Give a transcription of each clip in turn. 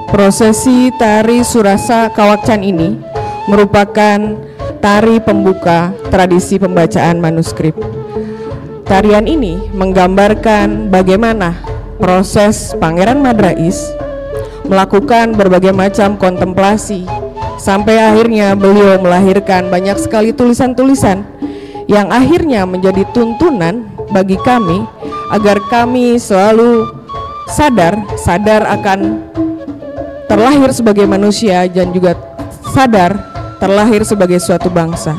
Prosesi tari Surasa Kawakcan ini merupakan tari pembuka tradisi pembacaan manuskrip. Tarian ini menggambarkan bagaimana proses Pangeran Madrais melakukan berbagai macam kontemplasi sampai akhirnya beliau melahirkan banyak sekali tulisan-tulisan yang akhirnya menjadi tuntunan bagi kami agar kami selalu sadar akan terlahir sebagai manusia dan juga sadar terlahir sebagai suatu bangsa.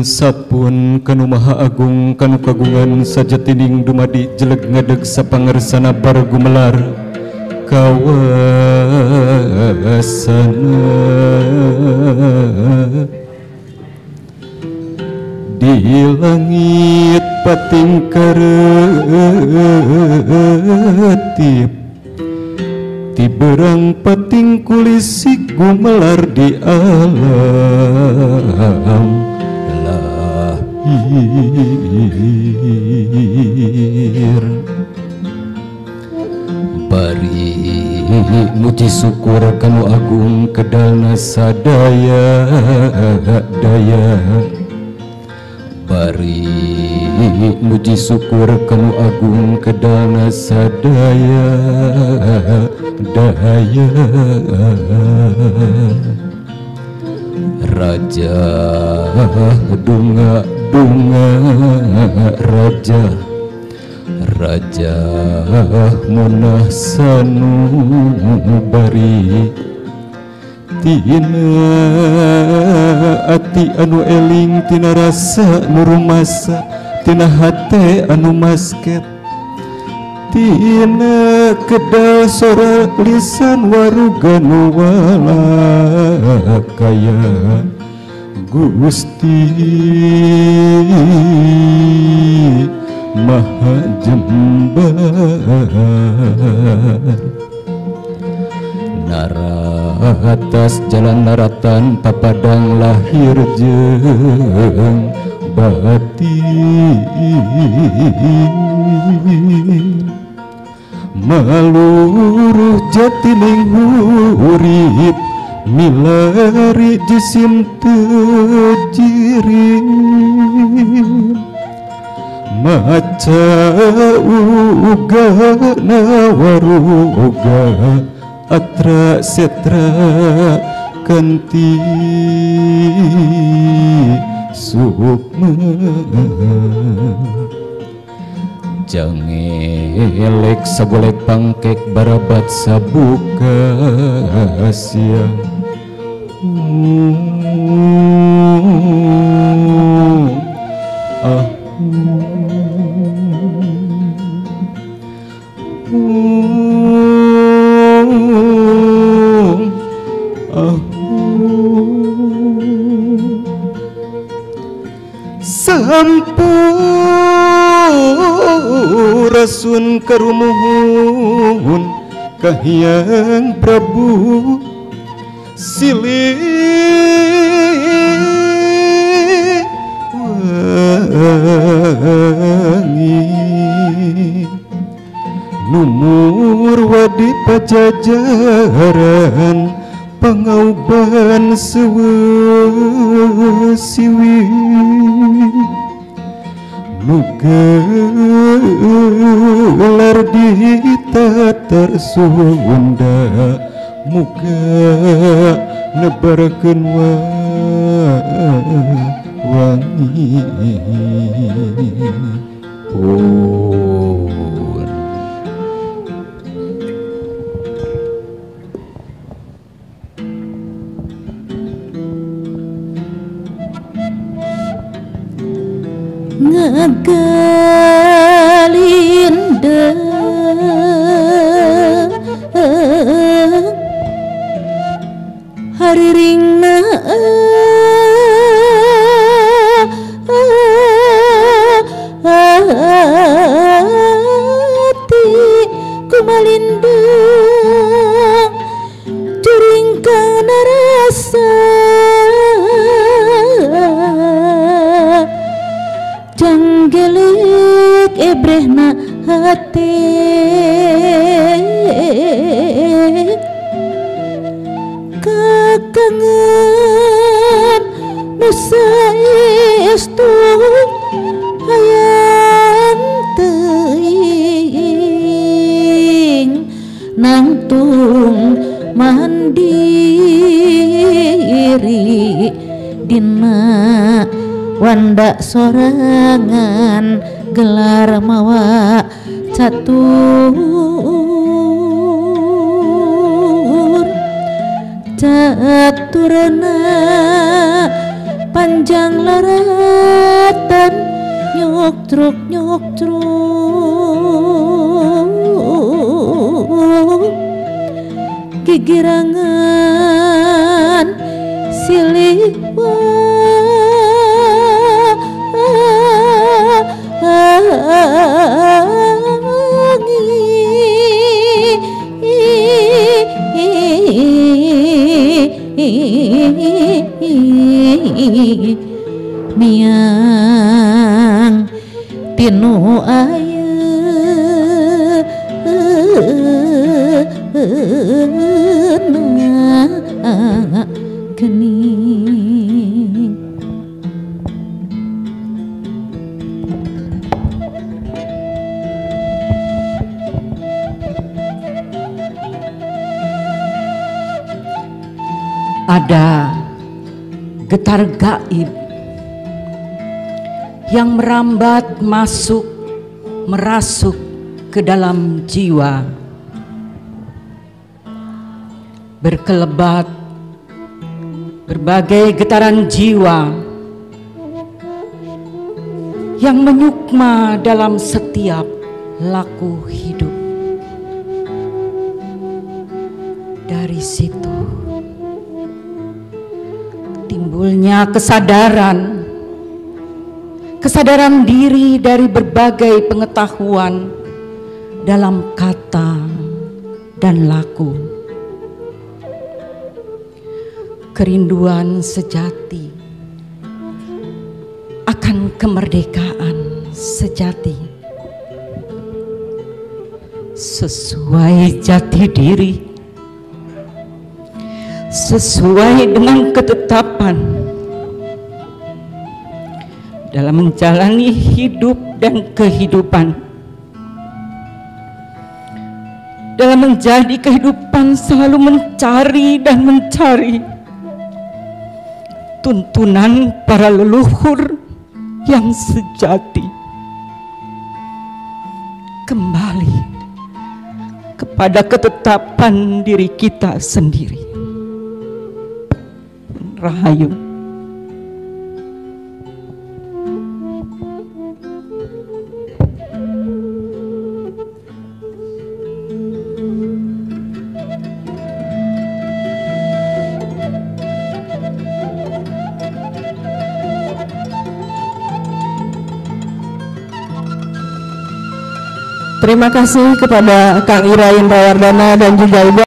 Sapun kanu maha agung kanu kagungan sajatining dumadi jeleg ngadeg sapangersana bar gumelar kawasana di langit pating karetip ti berang pating kulisik gumelar di alam bari muji syukur kanu agung kedalna sadaya daya bari muji syukur kanu agung kedalna sadaya daya Raja dunga Raja munah sanubari tina ati anu eling tina rasa nu rumasa tina hate anu masket tina kedal sora lisan waruga nu walakaya Gusti Maha Jembar naratas jalan naratan papadang lahir jeung batin maluruh jatining urip milari jisim tejirim maca uga nawaruga atra setra kanti sukma jangelek sagolek pangkek barabat sabuka siang rasun karumuhun kahyang Prabu silih wangi numur wadi pajajaran pangauban sewesiwi nugelar di tatar sunda muga nebarkeun wangi pun ngagalinda hariringna ati kumalindang juring kana rasa janggelik ebrehna hati kakangan nusa estu hayang teuing nangtung mandiri dina wanda sorangan gelar mawa caturna panjang laratan nyok truk gigirangan silih miang tinu ayeuna gening ada getar gaib yang merambat masuk merasuk ke dalam jiwa, berkelebat berbagai getaran jiwa yang menyukma dalam setiap laku hidup. Dari situ timbulnya kesadaran diri dari berbagai pengetahuan dalam kata dan laku. Kerinduan sejati akan kemerdekaan sejati sesuai jati diri, sesuai dengan ketetapan dalam menjalani hidup dan kehidupan, dalam menjadi kehidupan selalu mencari dan mencari tuntunan para leluhur yang sejati, kembali kepada ketetapan diri kita sendiri. Rahayu. Terima kasih kepada Kang Ira Indrawardana dan juga Ibu